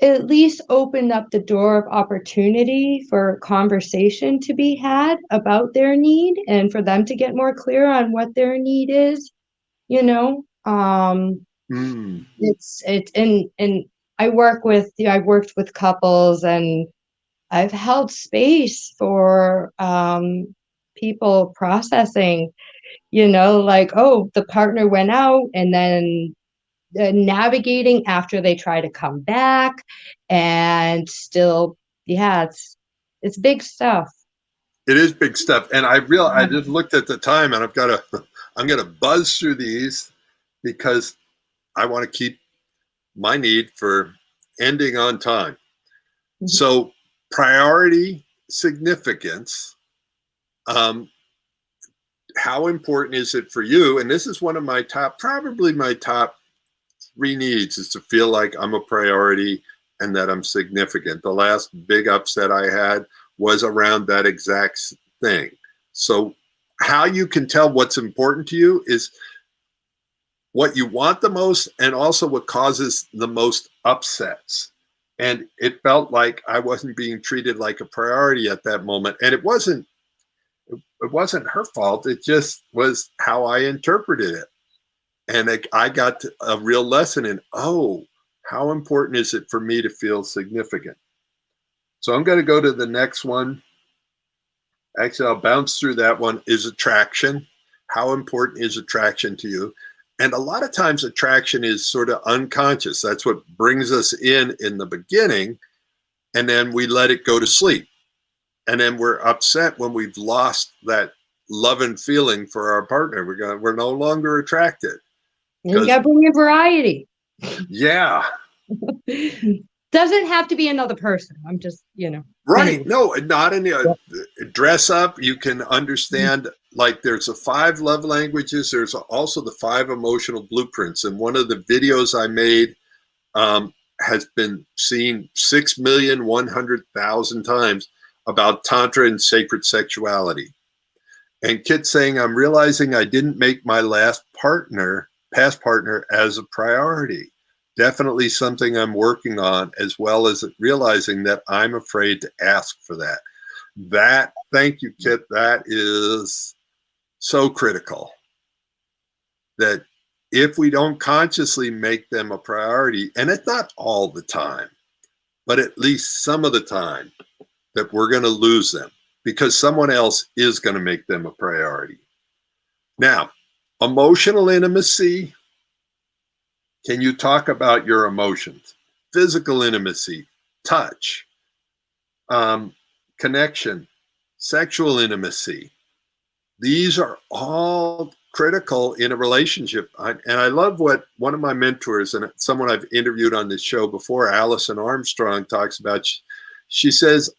at least open up the door of opportunity for conversation to be had about their need and for them to get more clear on what their need is, you know.
Mm.
It's and I've worked with couples, and I've held space for people processing, like, oh, the partner went out, and then navigating after they try to come back, and still, yeah, it's big stuff.
It is big stuff. And I just looked at the time, and I'm gonna buzz through these because I want to keep my need for ending on time. So priority, significance, how important is it for you? And this is one of probably my top 3 needs, is to feel like I'm a priority and that I'm significant. The last big upset I had was around that exact thing. So how you can tell what's important to you is what you want the most, and also what causes the most upsets. And it felt like I wasn't being treated like a priority at that moment. And it wasn't her fault. It just was how I interpreted it. And I got a real lesson in, oh, how important is it for me to feel significant? So I'm going to go to the next one. Actually, I'll bounce through that one. Is attraction. How important is attraction to you? And a lot of times attraction is sort of unconscious. That's what brings us in the beginning. And then we let it go to sleep. And then we're upset when we've lost that love and feeling for our partner. We're no longer attracted.
And you gotta bring in variety.
Yeah.
Doesn't have to be another person. I'm just,
Right.
anyway.
No, not any dress up. You can understand, like, there's the 5 love languages. There's also the 5 emotional blueprints. And one of the videos I made has been seen 6,100,000 times about Tantra and sacred sexuality. And Kit's saying, I'm realizing I didn't make my past partner as a priority. Definitely something I'm working on, as well as realizing that I'm afraid to ask for that. Thank you, Kit. That is so critical, that if we don't consciously make them a priority, and it's not all the time, but at least some of the time, that we're going to lose them because someone else is going to make them a priority. Now, emotional intimacy. Can you talk about your emotions? Physical intimacy, touch, connection, sexual intimacy. These are all critical in a relationship. And I love what one of my mentors, and someone I've interviewed on this show before, Allison Armstrong, talks about. She says,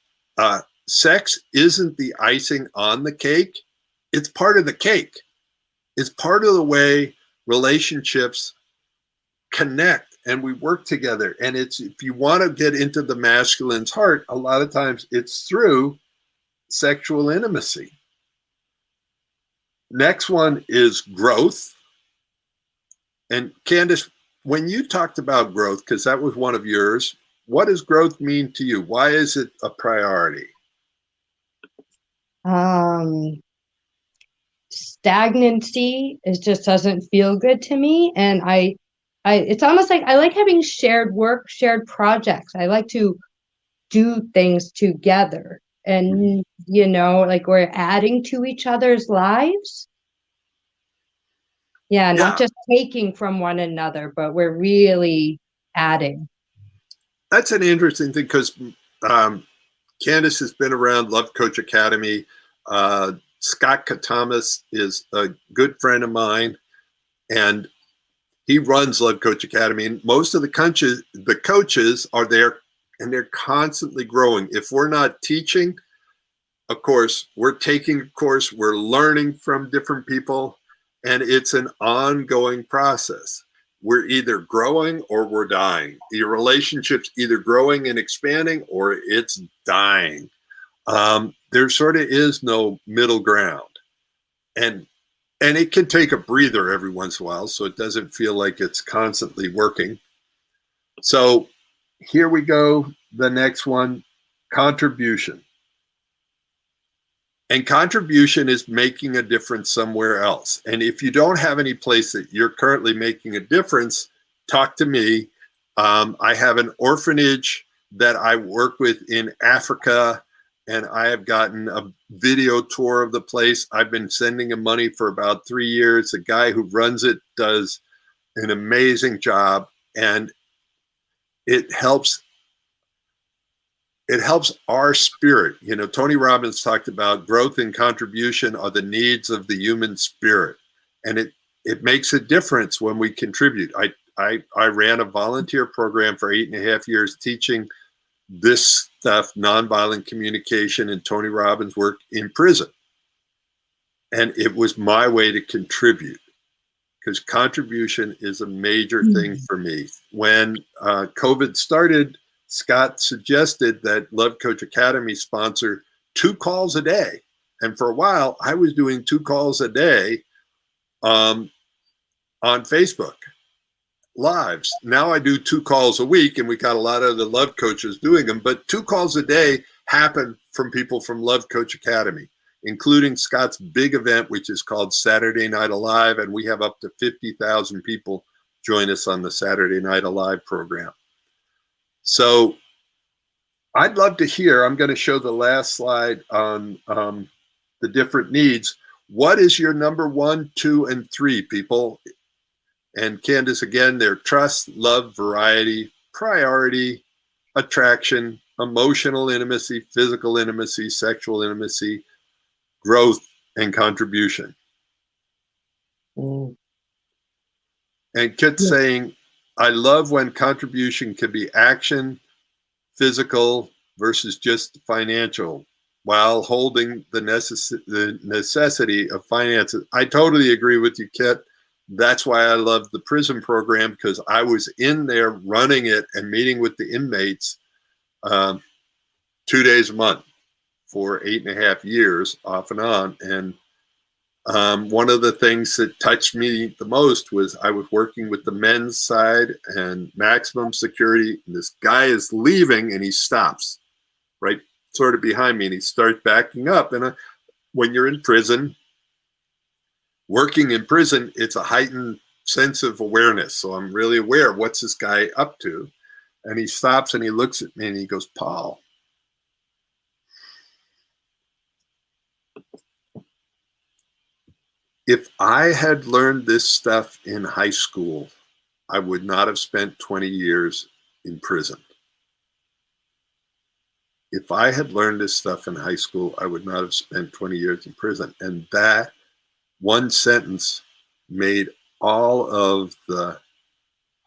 sex isn't the icing on the cake. It's part of the cake. It's part of the way relationships connect and we work together. And it's, if you want to get into the masculine's heart, a lot of times it's through sexual intimacy. Next one is growth. And Candace, when you talked about growth, because that was one of yours, what does growth mean to you? Why is it a priority?
stagnancy. It just doesn't feel good to me. And it's almost like I like having shared work, shared projects. I like to do things together, and like we're adding to each other's lives. Yeah, not
Yeah,
just taking from one another, but we're really adding.
that's an interesting thing because Candace has been around Love Coach Academy. Scott Katamas is a good friend of mine, and he runs Love Coach Academy. And most of the coaches are there, and they're constantly growing. If we're not teaching a course, we're taking a course, we're learning from different people, and it's an ongoing process. We're either growing or we're dying. Your relationship's either growing and expanding or it's dying. There sort of is no middle ground. And it can take a breather every once in a while, so it doesn't feel like it's constantly working. So here we go. The next one, contribution. And contribution is making a difference somewhere else. And if you don't have any place that you're currently making a difference, talk to me. I have an orphanage that I work with in Africa, and I have gotten a video tour of the place. I've been sending him money for about 3 years. The guy who runs it does an amazing job, and it helps our spirit. Tony Robbins talked about growth and contribution are the needs of the human spirit. And it makes a difference when we contribute. I ran a volunteer program for 8.5 years teaching this stuff, nonviolent communication, and Tony Robbins work in prison. And it was my way to contribute, because contribution is a major thing for me. When COVID started, Scott suggested that Love Coach Academy sponsor 2 calls a day. And for a while, I was doing 2 calls a day on Facebook lives. Now I do 2 calls a week, and we got a lot of the Love Coaches doing them, but 2 calls a day happen from people from Love Coach Academy, including Scott's big event, which is called Saturday Night Alive. And we have up to 50,000 people join us on the Saturday Night Alive program. So I'd love to hear, I'm going to show the last slide on the different needs. What is your number 1, 2, and 3, people? And Candace, again, they're trust, love, variety, priority, attraction, emotional intimacy, physical intimacy, sexual intimacy, growth, and contribution. And Kit's saying, I love when contribution can be action, physical versus just financial, while holding the necessity of finances. I totally agree with you, Kit. That's why I love the prison program, because I was in there running it and meeting with the inmates 2 days a month for 8.5 years, off and on. And one of the things that touched me the most was I was working with the men's side and maximum security. And this guy is leaving, and he stops right sort of behind me, and he starts backing up. And when you're in prison, working in prison, it's a heightened sense of awareness. So I'm really aware, what's this guy up to? And he stops and he looks at me and he goes, Paul, if I had learned this stuff in high school, I would not have spent 20 years in prison. If I had learned this stuff in high school, I would not have spent 20 years in prison. And that one sentence made all of the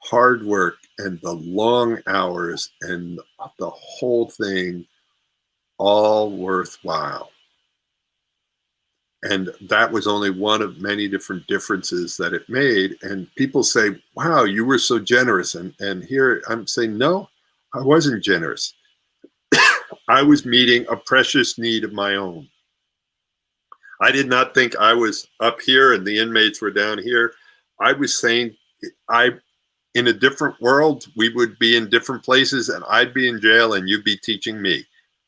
hard work and the long hours and the whole thing all worthwhile. And that was only one of many different differences that it made. And people say, wow, you were so generous. And here I'm saying, no, I wasn't generous. I was meeting a precious need of my own. I did not think I was up here and the inmates were down here. I was saying, in a different world, we would be in different places, and I'd be in jail and you'd be teaching me.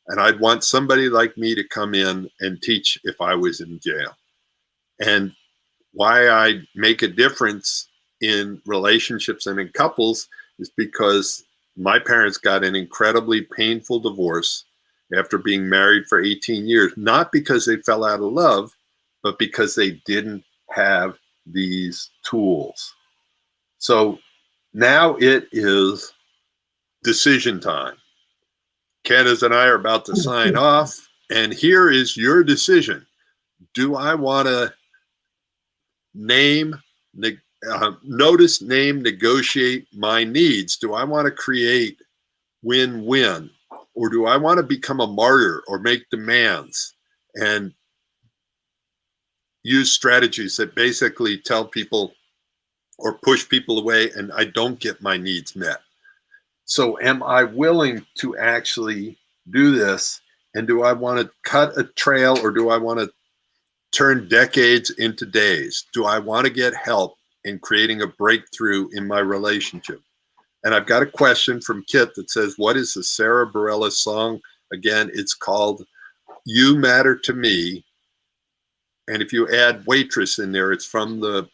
And I'd want somebody like me to come in and teach if I was in jail. And why I make a difference in relationships and in couples is because my parents got an incredibly painful divorce after being married for 18 years, not because they fell out of love, but because they didn't have these tools. So now it is decision time. Candace and I are about to sign off, and here is your decision. Do I want to notice, name, negotiate my needs? Do I want to create win-win? Or do I want to become a martyr or make demands and use strategies that basically tell people or push people away and I don't get my needs met? So am I willing to actually do this? And do I want to cut a trail, or do I want to turn decades into days? Do I want to get help in creating a breakthrough in my relationship? And I've got a question from Kit that says, what is the Sara Bareilles song? Again, it's called You Matter to Me. And if you add waitress in there, it's from the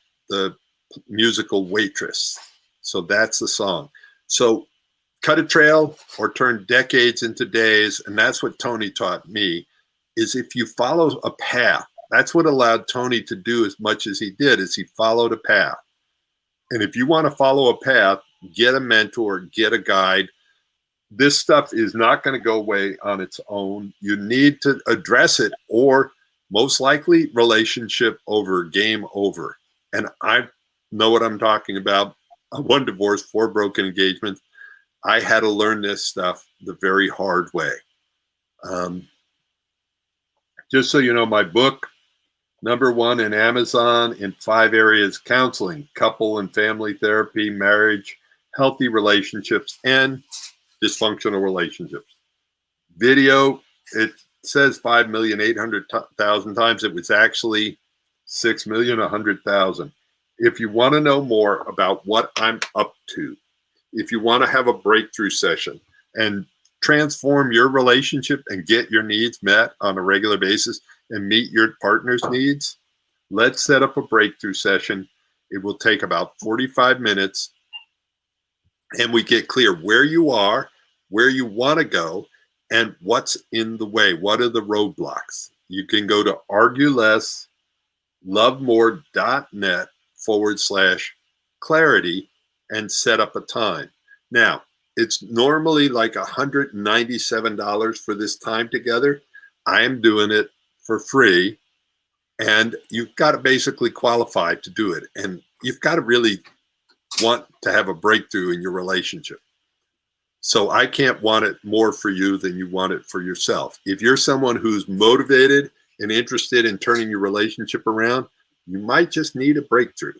musical Waitress. So that's the song. So cut a trail or turn decades into days. And that's what Tony taught me, is if you follow a path, that's what allowed Tony to do as much as he did, is he followed a path. And if you want to follow a path, get a mentor, get a guide. This stuff is not going to go away on its own. You need to address it, or most likely relationship over, game over. And I know what I'm talking about. 1 divorce, 4 broken engagements. I had to learn this stuff the very hard way. Just so you know, my book, #1 in Amazon in 5 areas: counseling, couple and family therapy, marriage, healthy relationships, and dysfunctional relationships. Video, it says 5,800,000 times. It was actually 6,100,000. If you want to know more about what I'm up to, if you want to have a breakthrough session and transform your relationship and get your needs met on a regular basis and meet your partner's needs, let's set up a breakthrough session. It will take about 45 minutes, and we get clear where you are, where you want to go, and what's in the way. What are the roadblocks? You can go to arguelesslovemore.net/clarity and set up a time. Now, it's normally like $197 for this time together. I am doing it for free, and you've got to basically qualify to do it. And you've got to really want to have a breakthrough in your relationship. So I can't want it more for you than you want it for yourself. If you're someone who's motivated and interested in turning your relationship around, you might just need a breakthrough.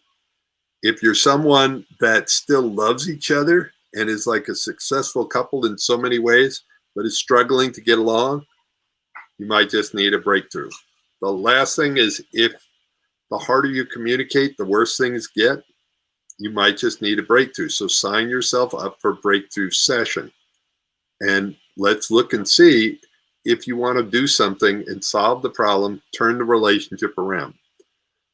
If you're someone that still loves each other and is like a successful couple in so many ways, but is struggling to get along, you might just need a breakthrough. The last thing is, if the harder you communicate, the worse things get, you might just need a breakthrough. So sign yourself up for a breakthrough session. And let's look and see if you want to do something and solve the problem, turn the relationship around.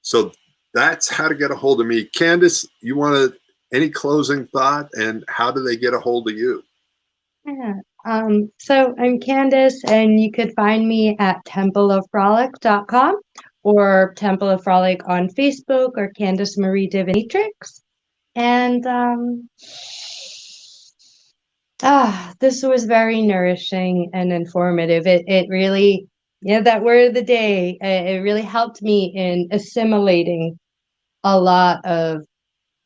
So that's how to get a hold of me. Candace, you want to, any closing thought, and how do they get a hold of you?
Yeah. So I'm Candace, and you could find me at templeoffrolic.com or Temple of Frolic on Facebook, or Candace Marie Divinatrix. And this was very nourishing and informative. It really, that word of the day, it really helped me in assimilating a lot of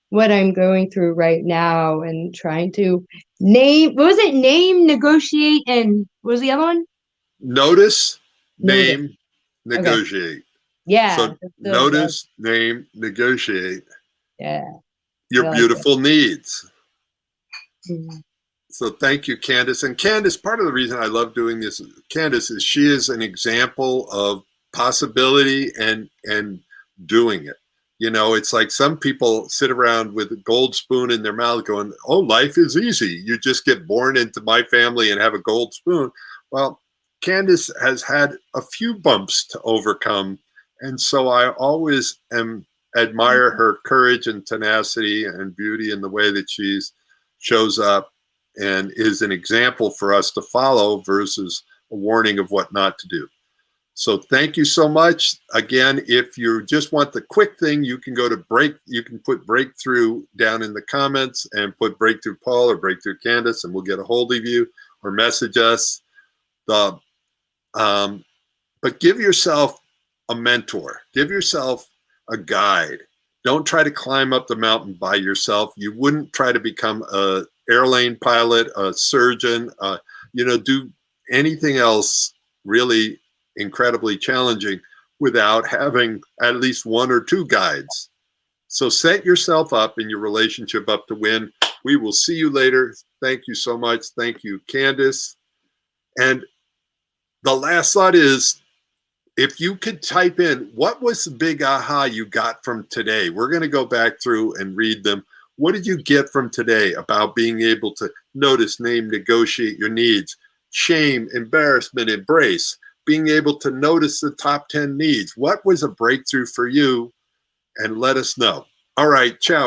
what I'm going through right now and trying to name, what was it? Name, negotiate, and what was the other one?
Notice,
Notice.
name, negotiate.
Yeah.
So notice, name, negotiate.
Yeah.
Your beautiful needs.
Mm-hmm.
So thank you, Candace. And Candace, part of the reason I love doing this, Candace, is she is an example of possibility and doing it. You know, it's like some people sit around with a gold spoon in their mouth going, oh, life is easy. You just get born into my family and have a gold spoon. Well, Candace has had a few bumps to overcome And so I always admire her courage and tenacity and beauty in the way that she shows up and is an example for us to follow versus a warning of what not to do. So thank you so much. Again, if you just want the quick thing, you can go to you can put breakthrough down in the comments and put breakthrough Paul or breakthrough Candace, and we'll get a hold of you or message us. But give yourself a mentor, give yourself a guide. Don't try to climb up the mountain by yourself. You wouldn't try to become a airline pilot, a surgeon, do anything else really incredibly challenging without having at least one or two guides. So set yourself up in your relationship up to win. We will see you later. Thank you so much. Thank you, Candace. And the last thought is, if you could type in, what was the big aha you got from today? We're going to go back through and read them. What did you get from today about being able to notice, name, negotiate your needs, shame, embarrassment, embrace, being able to notice the top 10 needs? What was a breakthrough for you? And let us know. All right, ciao.